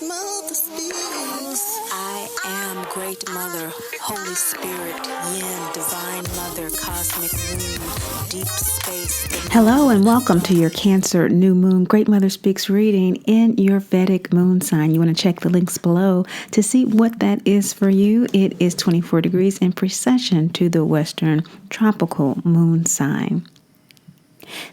I am Great Mother, Holy Spirit, Yin, Divine Mother, Cosmic Moon, Deep Space. Hello and welcome to your Cancer New Moon Great Mother Speaks reading in your Vedic moon sign. You want to check the links below to see what that is for you. It is 24 degrees in precession to the Western tropical moon sign.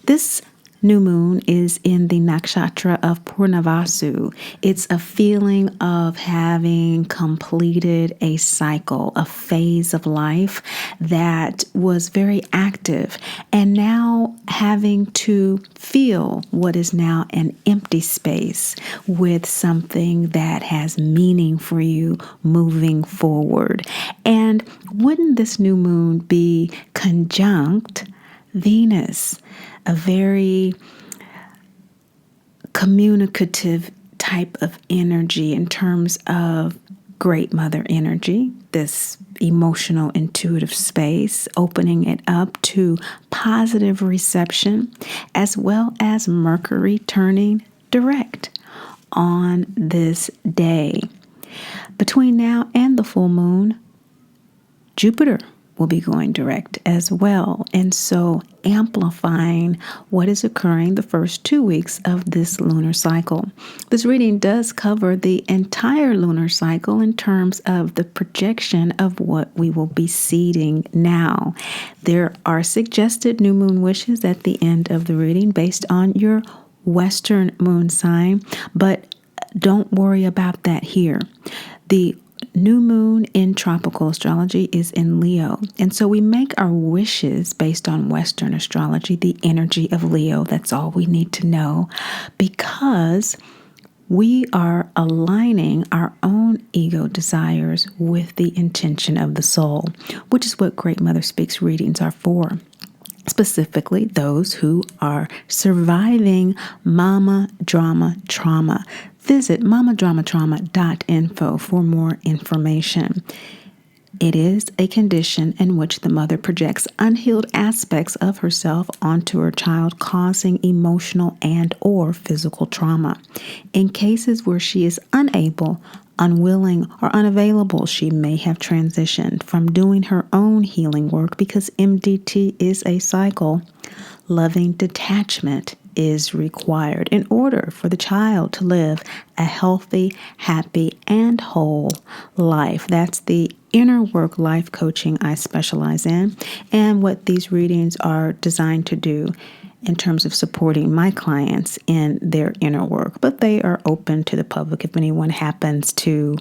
This new moon is in the nakshatra of Purnavasu. It's a feeling of having completed a cycle, a phase of life that was very active, and now having to fill what is now an empty space with something that has meaning for you moving forward. And wouldn't this new moon be conjunct Venus, a very communicative type of energy in terms of Great Mother energy, this emotional, intuitive space, opening it up to positive reception, as well as Mercury turning direct on this day. Between now and the full moon, Jupiter will be going direct as well, and so amplifying what is occurring the first 2 weeks of this lunar cycle. This reading does cover the entire lunar cycle in terms of the projection of what we will be seeding now. There are suggested new moon wishes at the end of the reading based on your Western moon sign, but don't worry about that here. The new moon in tropical astrology is in Leo, and so we make our wishes based on Western astrology, the energy of Leo. That's all we need to know, because we are aligning our own ego desires with the intention of the soul, which is what Great Mother Speaks readings are for. Specifically, those who are surviving mama drama trauma. Visit mamadramatrauma.info for more information. It is a condition in which the mother projects unhealed aspects of herself onto her child, causing emotional and or physical trauma. In cases where she is unable, unwilling, or unavailable, she may have transitioned from doing her own healing work because MDT is a cycle. Loving detachment is required in order for the child to live a healthy, happy, and whole life. That's the inner work life coaching I specialize in, and what these readings are designed to do in terms of supporting my clients in their inner work. But they are open to the public if anyone happens to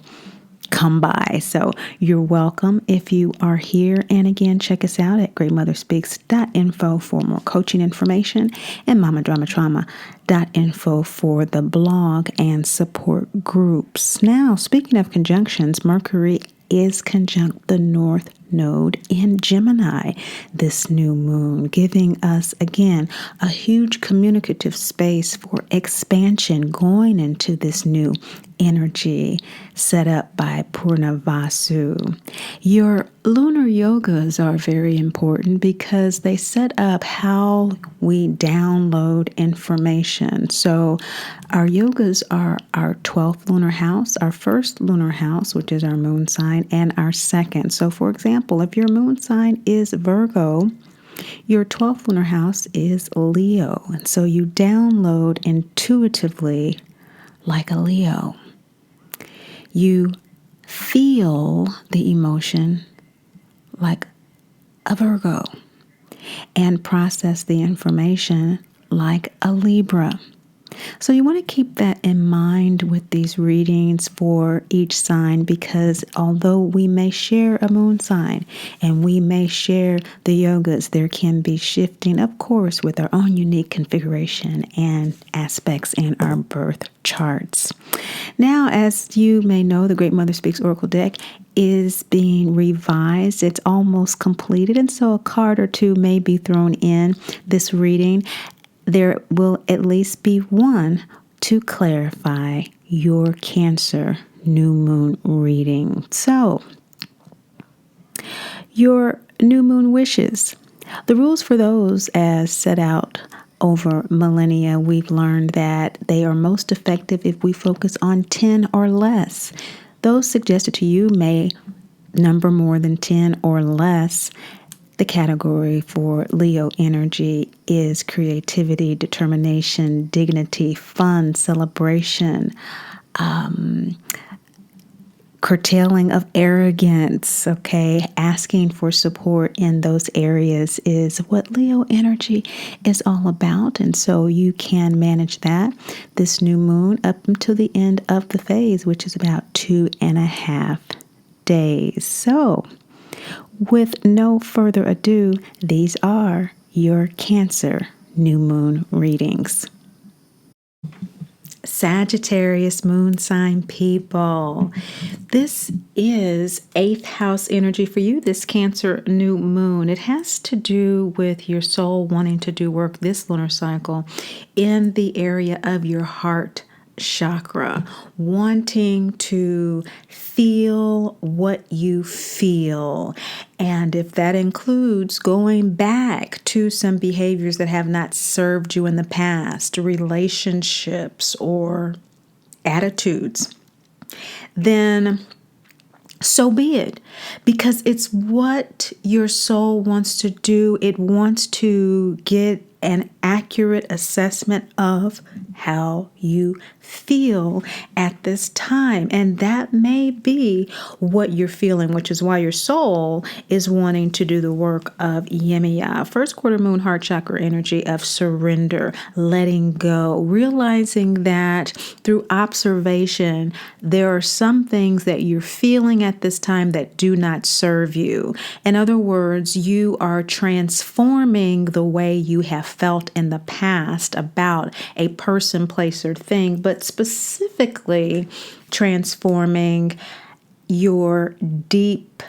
come by. So you're welcome if you are here. And again, check us out at greatmotherspeaks.info for more coaching information, and mamadramatrauma.info for the blog and support groups. Now, speaking of conjunctions, Mercury is conjunct the North Node in Gemini this new moon, giving us again a huge communicative space for expansion going into this new energy set up by Purnavasu. Your lunar yogas are very important because they set up how we download information. So our yogas are our 12th lunar house, our first lunar house, which is our moon sign, and our second. So for example, if your moon sign is Virgo, your 12th lunar house is Leo. And so you download intuitively like a Leo. You feel the emotion like a Virgo and process the information like a Libra. So you want to keep that in mind with these readings for each sign, because although we may share a moon sign and we may share the yogas, there can be shifting, of course, with our own unique configuration and aspects in our birth charts. Now, as you may know, the Great Mother Speaks Oracle deck is being revised. It's almost completed, and so a card or two may be thrown in this reading. There will at least be one to clarify your Cancer new moon reading. So, your new moon wishes. The rules for those as set out over millennia, we've learned that they are most effective if we focus on 10 or less. Those suggested to you may number more than 10 or less. The category for Leo energy is creativity, determination, dignity, fun, celebration, curtailing of arrogance, okay? Asking for support in those areas is what Leo energy is all about. And so you can manage that this new moon up until the end of the phase, which is about 2.5 days. So with no further ado, these are your Cancer new moon readings. Sagittarius moon sign people. This is 8th house energy for you, this Cancer new moon. It has to do with your soul wanting to do work this lunar cycle in the area of your heart chakra, wanting to feel what you feel. And if that includes going back to some behaviors that have not served you in the past, relationships or attitudes, then so be it, because it's what your soul wants to do. It wants to get an accurate assessment of how you feel at this time. And that may be what you're feeling, which is why your soul is wanting to do the work of Yemiya, first quarter moon heart chakra energy of surrender, letting go, realizing that through observation, there are some things that you're feeling at this time that do not serve you. In other words, you are transforming the way you have felt in the past about a person, place, or thing, but specifically transforming your deep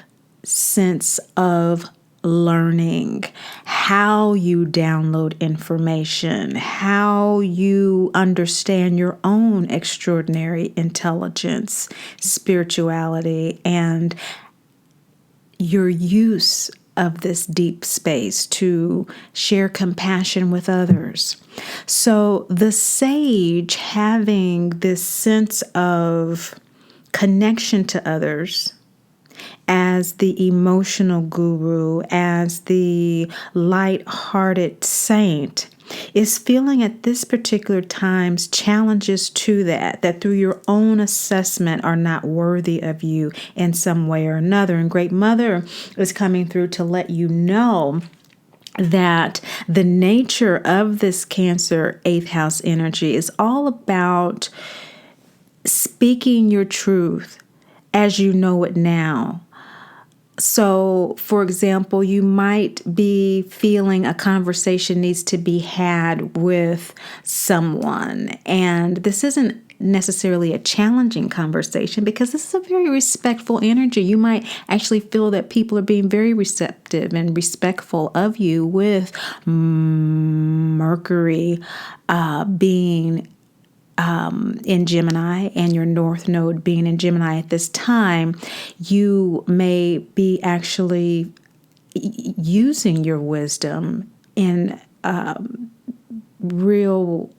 sense of learning, how you download information, how you understand your own extraordinary intelligence, spirituality, and your use of this deep space to share compassion with others. So the sage, having this sense of connection to others, as the emotional guru, as the light-hearted saint, is feeling at this particular times challenges to that through your own assessment are not worthy of you in some way or another. And Great Mother is coming through to let you know that the nature of this Cancer 8th house energy is all about speaking your truth as you know it now. So, for example, you might be feeling a conversation needs to be had with someone, and this isn't necessarily a challenging conversation because this is a very respectful energy. You might actually feel that people are being very receptive and respectful of you, with Mercury being in Gemini and your North Node being in Gemini at this time. You may be actually using your wisdom in real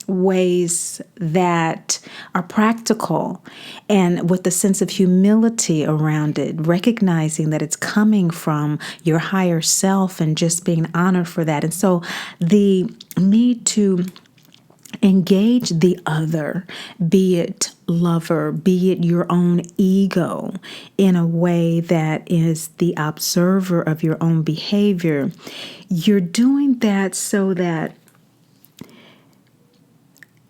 ways that are practical and with a sense of humility around it, recognizing that it's coming from your higher self and just being honored for that. And so the need to engage the other, be it lover, be it your own ego, in a way that is the observer of your own behavior. You're doing that so that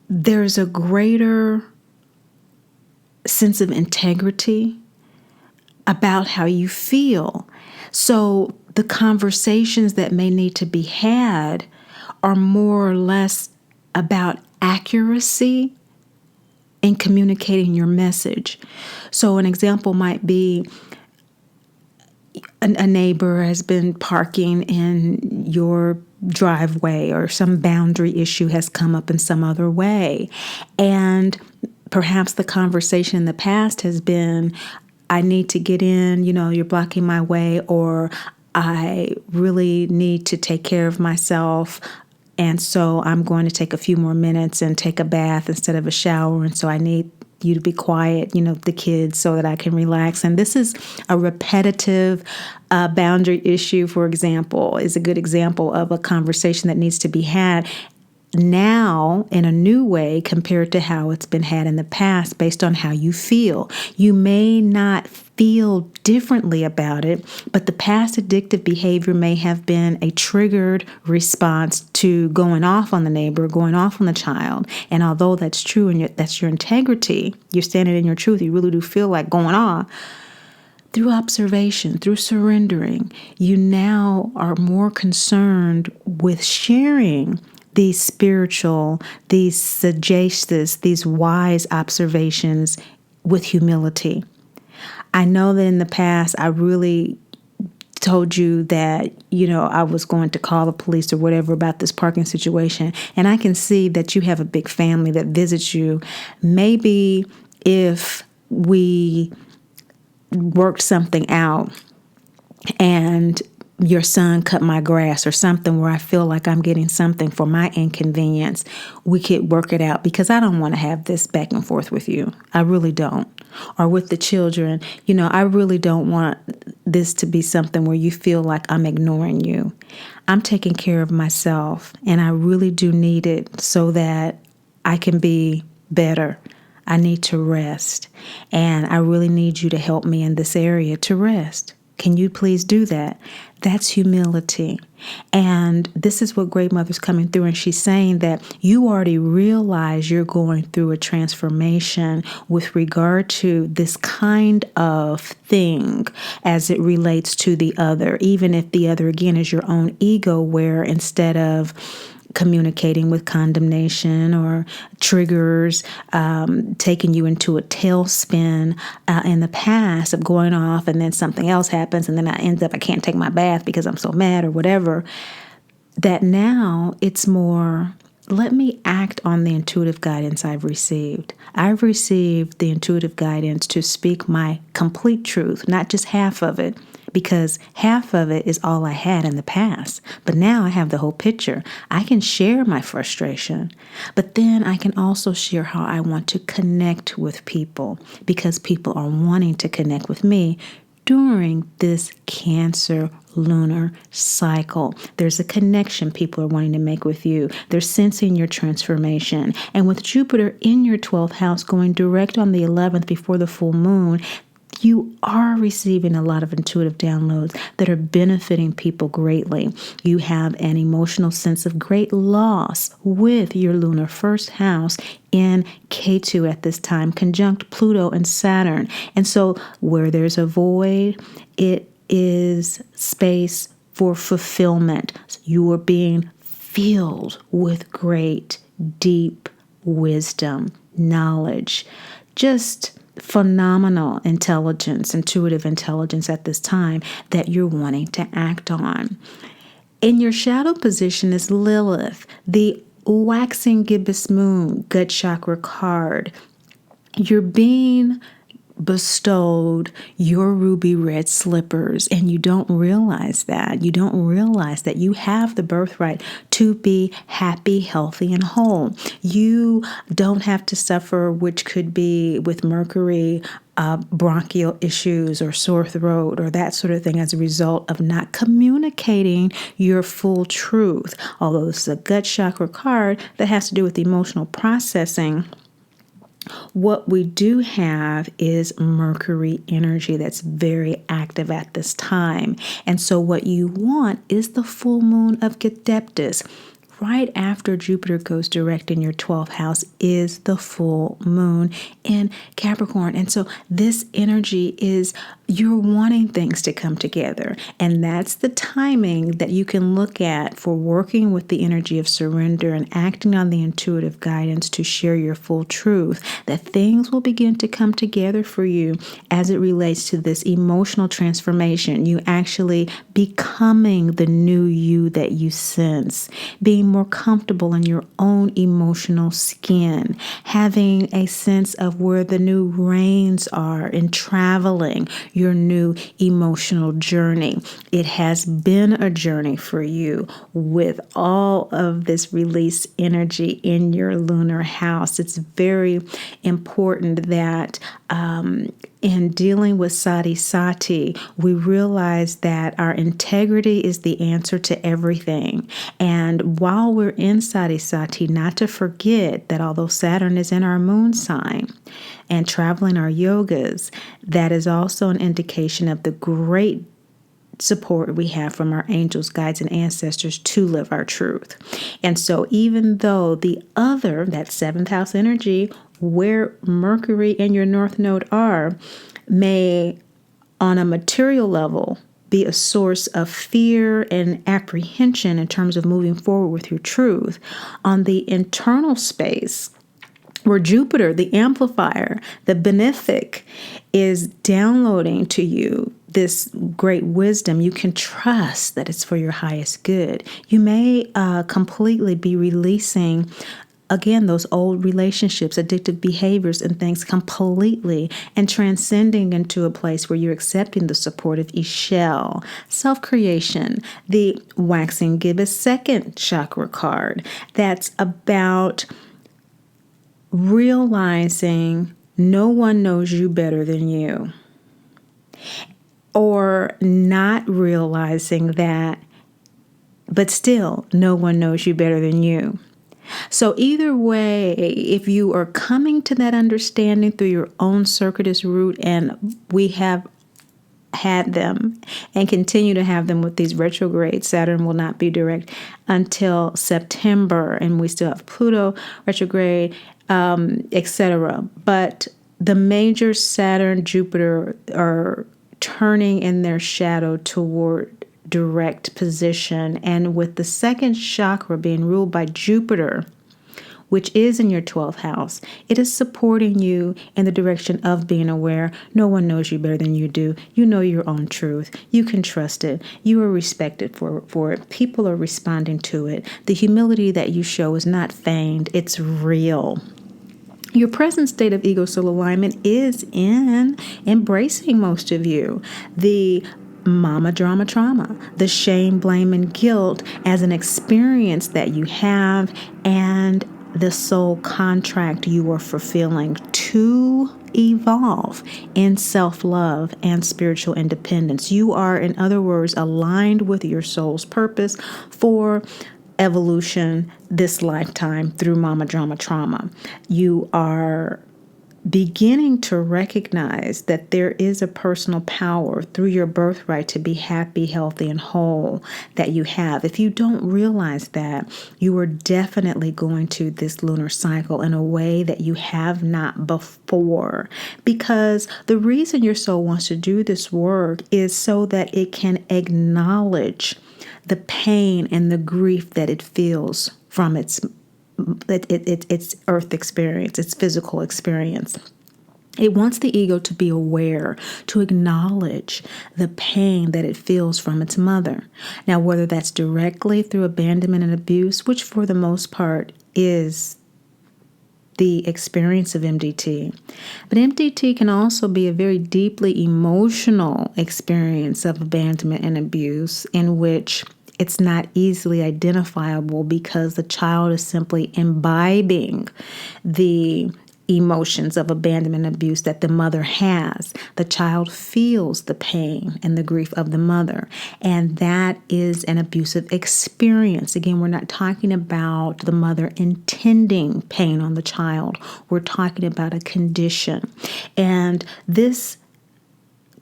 there's a greater sense of integrity about how you feel. So the conversations that may need to be had are more or less about accuracy in communicating your message. So an example might be a neighbor has been parking in your driveway, or some boundary issue has come up in some other way. And perhaps the conversation in the past has been, I need to get in, you're blocking my way, or I really need to take care of myself. And so I'm going to take a few more minutes and take a bath instead of a shower. And so I need you to be quiet, the kids, so that I can relax. And this is a repetitive boundary issue, for example, is a good example of a conversation that needs to be had now in a new way compared to how it's been had in the past based on how you feel. You may not feel differently about it, but the past addictive behavior may have been a triggered response to going off on the neighbor, going off on the child. And although that's true and that's your integrity, you're standing in your truth, you really do feel like going off. Through observation, through surrendering, you now are more concerned with sharing these spiritual, these sagacious, these wise observations with humility. I know that in the past, I really told you that, I was going to call the police or whatever about this parking situation. And I can see that you have a big family that visits you. Maybe if we worked something out and your son cut my grass or something where I feel like I'm getting something for my inconvenience, we could work it out, because I don't want to have this back and forth with you. I really don't. Or with the children, I really don't want this to be something where you feel like I'm ignoring you. I'm taking care of myself, and I really do need it so that I can be better. I need to rest, and I really need you to help me in this area to rest. Can you please do that? That's humility. And this is what Great Mother's coming through. And she's saying that you already realize you're going through a transformation with regard to this kind of thing as it relates to the other, even if the other, again, is your own ego, where instead of communicating with condemnation or triggers, taking you into a tailspin in the past of going off, and then something else happens, and then I can't take my bath because I'm so mad or whatever, that now it's more, let me act on the intuitive guidance I've received. I've received the intuitive guidance to speak my complete truth, not just half of it, because half of it is all I had in the past. But now I have the whole picture. I can share my frustration, but then I can also share how I want to connect with people, because people are wanting to connect with me during this Cancer lunar cycle. There's a connection people are wanting to make with you. They're sensing your transformation. And with Jupiter in your 12th house going direct on the 11th before the full moon, you are receiving a lot of intuitive downloads that are benefiting people greatly. You have an emotional sense of great loss with your lunar first house in K2 at this time, conjunct Pluto and Saturn. And so where there's a void, it is space for fulfillment. So you are being filled with great, deep wisdom, knowledge, just phenomenal intelligence, intuitive intelligence at this time that you're wanting to act on. In your shadow position is Lilith, the waxing gibbous moon, gut chakra card. You're being bestowed your ruby red slippers, and you don't realize that. You don't realize that you have the birthright to be happy, healthy, and whole. You don't have to suffer, which could be with Mercury, bronchial issues or sore throat or that sort of thing as a result of not communicating your full truth. Although this is a gut chakra card that has to do with emotional processing, what we do have is Mercury energy that's very active at this time. And so what you want is the full moon of Adeptus. Right after Jupiter goes direct in your 12th house is the full moon in Capricorn. And so this energy is you're wanting things to come together. And that's the timing that you can look at for working with the energy of surrender and acting on the intuitive guidance to share your full truth, that things will begin to come together for you as it relates to this emotional transformation. You actually becoming the new you that you sense, being more comfortable in your own emotional skin, having a sense of where the new reins are in traveling. your new emotional journey. It has been a journey for you with all of this release energy in your lunar house. It's very important that in dealing with Sati Sati, we realize that our integrity is the answer to everything. And while we're in Sati Sati, not to forget that although Saturn is in our moon sign and traveling our yogas, that is also an indication of the great support we have from our angels, guides, and ancestors to live our truth. And so even though the other, that seventh house energy, where Mercury and your North Node are, may on a material level be a source of fear and apprehension in terms of moving forward with your truth, on the internal space, where Jupiter, the amplifier, the benefic, is downloading to you this great wisdom, you can trust that it's for your highest good. You may completely be releasing, again, those old relationships, addictive behaviors and things completely, and transcending into a place where you're accepting the support of Ishel, self-creation, the waxing gibbous second chakra card. That's about realizing no one knows you better than you, or not realizing that, but still no one knows you better than you. So either way, if you are coming to that understanding through your own circuitous route, and we have had them and continue to have them with these retrogrades, Saturn will not be direct until September, and we still have Pluto retrograde, etc. But the major Saturn, Jupiter are turning in their shadow toward direct position. And with the second chakra being ruled by Jupiter, which is in your 12th house, it is supporting you in the direction of being aware. No one knows you better than you do. You know your own truth. You can trust it. You are respected for it. People are responding to it. The humility that you show is not feigned. It's real. Your present state of ego soul alignment is in embracing most of you. The mama drama trauma, the shame, blame, and guilt as an experience that you have, and the soul contract you are fulfilling to evolve in self-love and spiritual independence. You are, in other words, aligned with your soul's purpose for evolution this lifetime through mama drama trauma. You are beginning to recognize that there is a personal power through your birthright to be happy, healthy, and whole that you have. If you don't realize that, you are definitely going to this lunar cycle in a way that you have not before. Because the reason your soul wants to do this work is so that it can acknowledge the pain and the grief that it feels from its earth experience, its physical experience. It wants the ego to be aware, to acknowledge the pain that it feels from its mother. Now, whether that's directly through abandonment and abuse, which for the most part is the experience of MDT. But MDT can also be a very deeply emotional experience of abandonment and abuse, in which it's not easily identifiable because the child is simply imbibing the emotions of abandonment and abuse that the mother has. The child feels the pain and the grief of the mother, and that is an abusive experience. Again, we're not talking about the mother intending pain on the child. We're talking about a condition. And this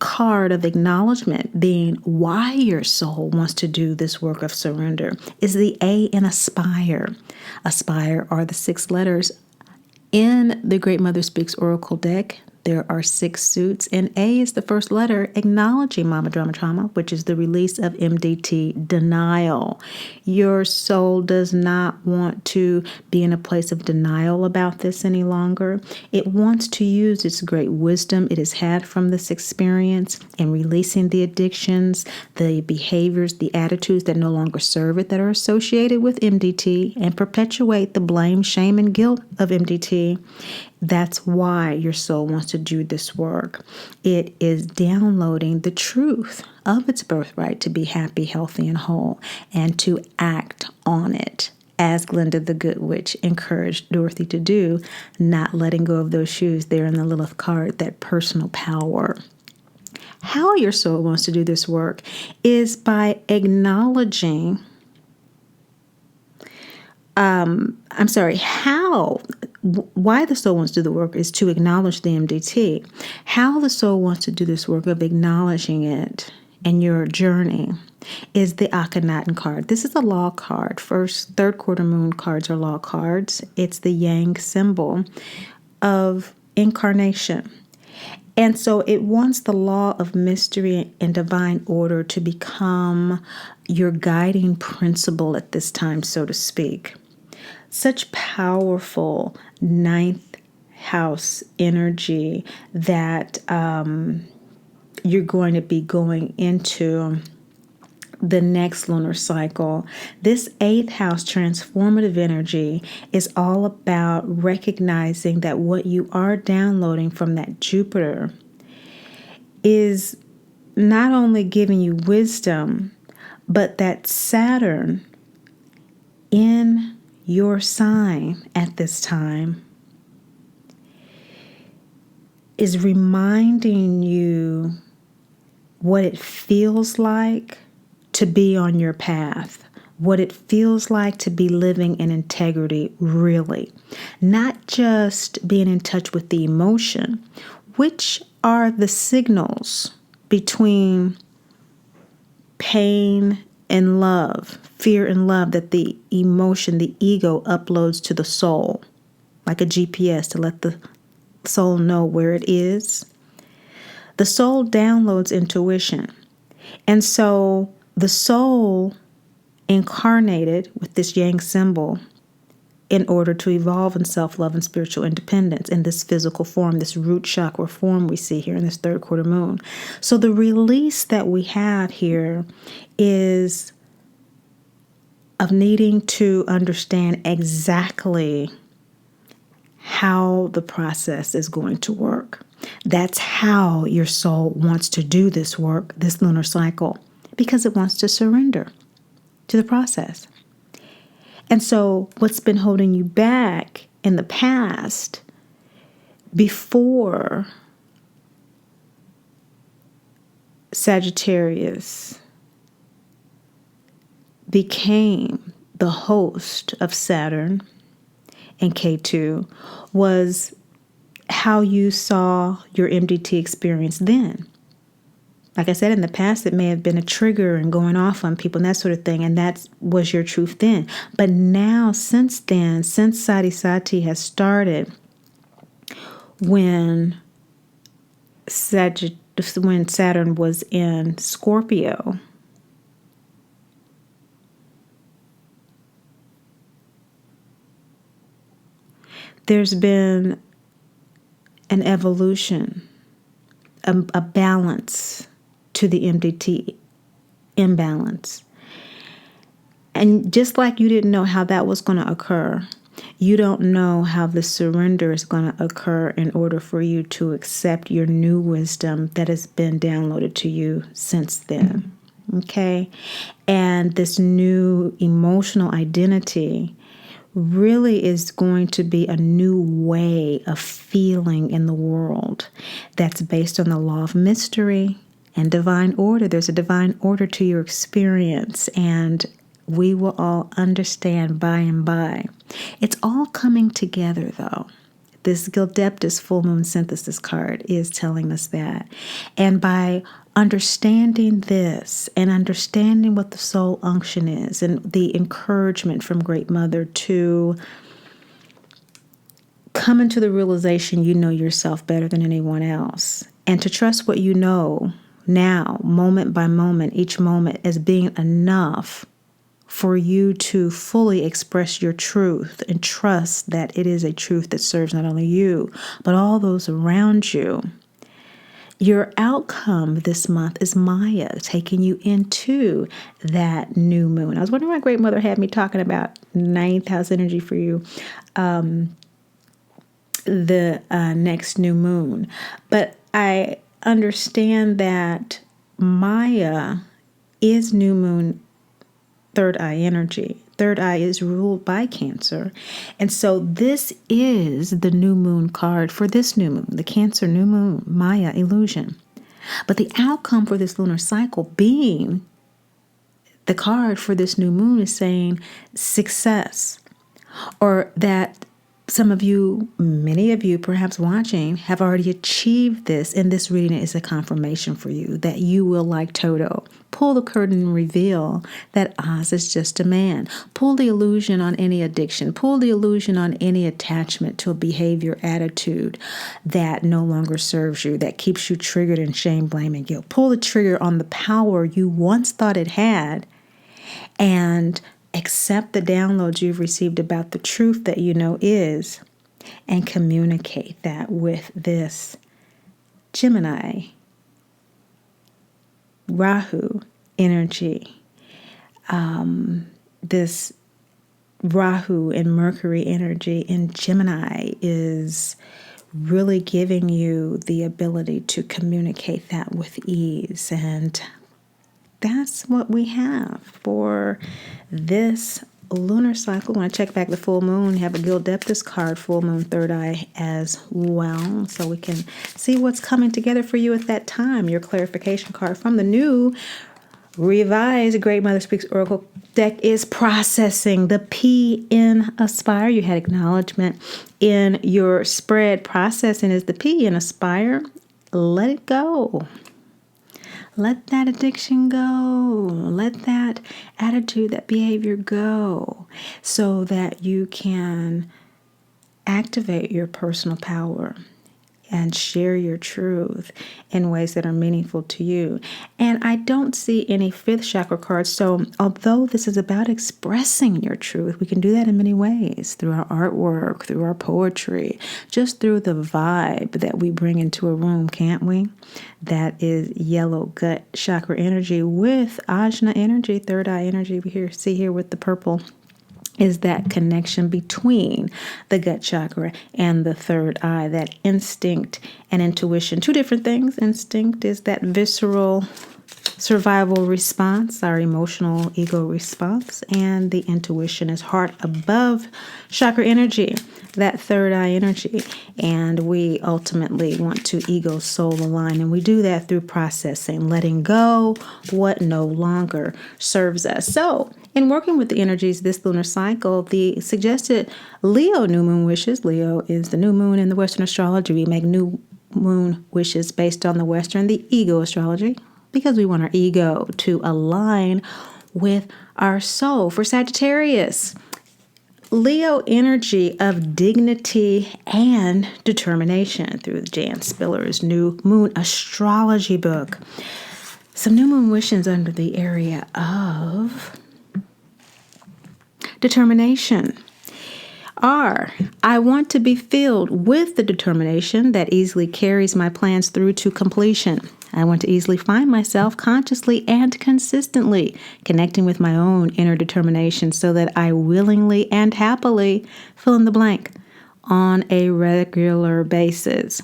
card of acknowledgement, being why your soul wants to do this work of surrender, is the A in aspire. Aspire are the 6 letters in the Great Mother Speaks Oracle deck. There are 6 suits, and A is the first letter, acknowledging mama drama trauma, which is the release of MDT, denial. Your soul does not want to be in a place of denial about this any longer. It wants to use its great wisdom it has had from this experience in releasing the addictions, the behaviors, the attitudes that no longer serve it, that are associated with MDT, and perpetuate the blame, shame, and guilt of MDT. That's why your soul wants to do this work. It is downloading the truth of its birthright to be happy, healthy, and whole, and to act on it, as Glinda the Good Witch encouraged Dorothy to do, not letting go of those shoes there in the Lilith card, that personal power. How your soul wants to do this work is by acknowledging, why the soul wants to do the work is to acknowledge the MDT. How the soul wants to do this work of acknowledging it in your journey is the Akhenaten card. This is a law card. Third quarter moon cards are law cards. It's the yang symbol of incarnation. And so it wants the law of mystery and divine order to become your guiding principle at this time, so to speak. Such powerful ninth house energy that you're going to be going into the next lunar cycle. This eighth house transformative energy is all about recognizing that what you are downloading from that Jupiter is not only giving you wisdom, but that Saturn in your sign at this time is reminding you what it feels like to be on your path, what it feels like to be living in integrity, really. Not just being in touch with the emotion, which are the signals between pain and love, fear and love, that the emotion, the ego uploads to the soul, like a GPS to let the soul know where it is. The soul downloads intuition. And so the soul incarnated with this yang symbol in order to evolve in self-love and spiritual independence in this physical form, this root chakra form we see here in this third quarter moon. So the release that we have here is of needing to understand exactly how the process is going to work. That's how your soul wants to do this work, this lunar cycle, because it wants to surrender to the process. And so what's been holding you back in the past before Sagittarius became the host of Saturn and K2 was how you saw your MDT experience then. Like I said, in the past, it may have been a trigger and going off on people and that sort of thing, and that was your truth then. But now, since then, since Sati Sati has started, when Saturn was in Scorpio, there's been an evolution, a balance to the MDT imbalance. And just like you didn't know how that was going to occur, you don't know how the surrender is going to occur in order for you to accept your new wisdom that has been downloaded to you since then. Okay? And this new emotional identity really is going to be a new way of feeling in the world that's based on the law of mystery and divine order. There's a divine order to your experience, and we will all understand by and by. It's all coming together, though. This Gildeptus full moon synthesis card is telling us that. And by understanding this and understanding what the soul unction is and the encouragement from Great Mother to come into the realization you know yourself better than anyone else, and to trust what you know now, moment by moment, each moment, as being enough for you to fully express your truth and trust that it is a truth that serves not only you, but all those around you. Your outcome this month is Maya taking you into that new moon. I was wondering why Great Mother had me talking about ninth house energy for you. the next new moon. But I understand that Maya is new moon third eye energy. Third eye is ruled by Cancer. And so this is the new moon card for this new moon, the Cancer new moon, Maya illusion. But the outcome for this lunar cycle being the card for this new moon is saying success, or that some of you, many of you perhaps watching, have already achieved this, and this reading is a confirmation for you that you will, like Toto, pull the curtain and reveal that Oz is just a man. Pull the illusion on any addiction. Pull the illusion on any attachment to a behavior, attitude that no longer serves you, that keeps you triggered in shame, blame, and guilt. Pull the trigger on the power you once thought it had, and accept the downloads you've received about the truth that you know is, and communicate that with this Gemini, Rahu energy. This Rahu and Mercury energy in Gemini is really giving you the ability to communicate that with ease. And that's what we have for this lunar cycle. When I check back the full moon, have a Gildeptus card, full moon third eye as well, so we can see what's coming together for you at that time. Your clarification card from the new revised Great Mother Speaks Oracle deck is processing. The P in Aspire. You had acknowledgement in your spread. Processing is the P in Aspire. Let it go. Let that addiction go. Let that attitude, that behavior go, so that you can activate your personal power and share your truth in ways that are meaningful to you. And I don't see any fifth chakra cards. So although this is about expressing your truth, we can do that in many ways, through our artwork, through our poetry, just through the vibe that we bring into a room, can't we? That is yellow gut chakra energy with Ajna energy, third eye energy. We see here with the purple is that connection between the gut chakra and the third eye, that instinct and intuition. Two different things. Instinct is that visceral survival response, our emotional ego response, and the intuition is heart above chakra energy, that third eye energy. And we ultimately want to ego soul align, and we do that through processing, letting go what no longer serves us. So in working with the energies this lunar cycle, the suggested Leo new moon wishes. Leo is the new moon in the Western astrology. We make new moon wishes based on the Western, the ego astrology, because we want our ego to align with our soul. For Sagittarius, Leo energy of dignity and determination through Jan Spiller's new moon astrology book. Some new moon wishes under the area of determination are: I want to be filled with the determination that easily carries my plans through to completion. I want to easily find myself consciously and consistently connecting with my own inner determination so that I willingly and happily fill in the blank on a regular basis.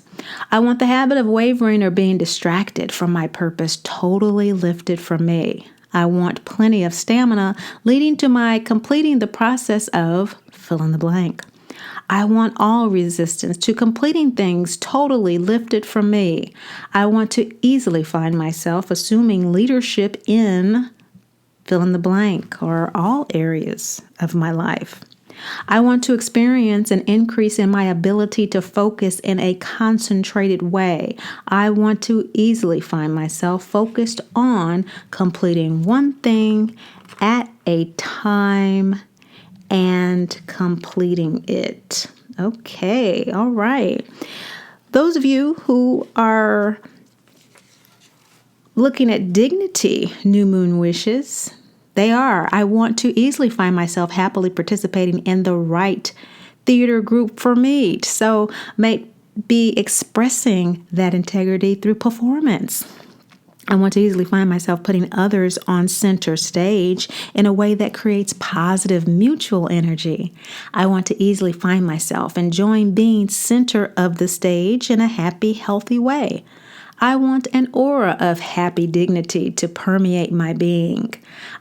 I want the habit of wavering or being distracted from my purpose totally lifted from me. I want plenty of stamina leading to my completing the process of fill in the blank. I want all resistance to completing things totally lifted from me. I want to easily find myself assuming leadership in fill in the blank or all areas of my life. I want to experience an increase in my ability to focus in a concentrated way. I want to easily find myself focused on completing one thing at a time and completing it. Okay, all right. Those of you who are looking at dignity new moon wishes, they are: I want to easily find myself happily participating in the right theater group for me. So may be expressing that integrity through performance. I want to easily find myself putting others on center stage in a way that creates positive mutual energy. I want to easily find myself enjoying being center of the stage in a happy, healthy way. I want an aura of happy dignity to permeate my being.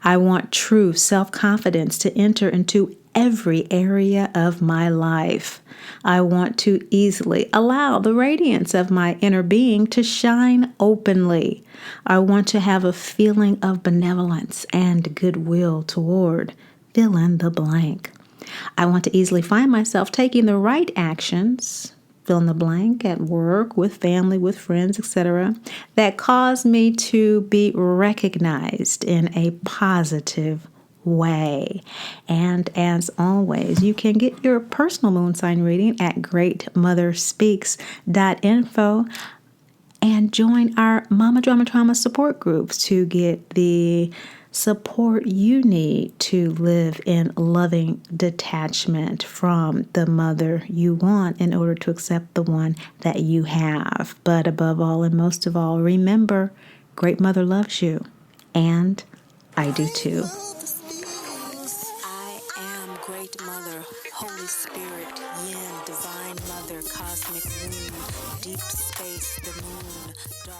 I want true self-confidence to enter into every area of my life. I want to easily allow the radiance of my inner being to shine openly. I want to have a feeling of benevolence and goodwill toward fill in the blank. I want to easily find myself taking the right actions, fill in the blank, at work, with family, with friends, etc., that cause me to be recognized in a positive way. And as always, you can get your personal moon sign reading at greatmotherspeaks.info and join our Mama Drama Trauma support groups to get the support you need to live in loving detachment from the mother you want in order to accept the one that you have. But above all and most of all, remember, Great Mother loves you, and I do too. I am Great Mother, Holy Spirit, Yin, Divine Mother, Cosmic Moon, Deep Space, the Moon, Dark.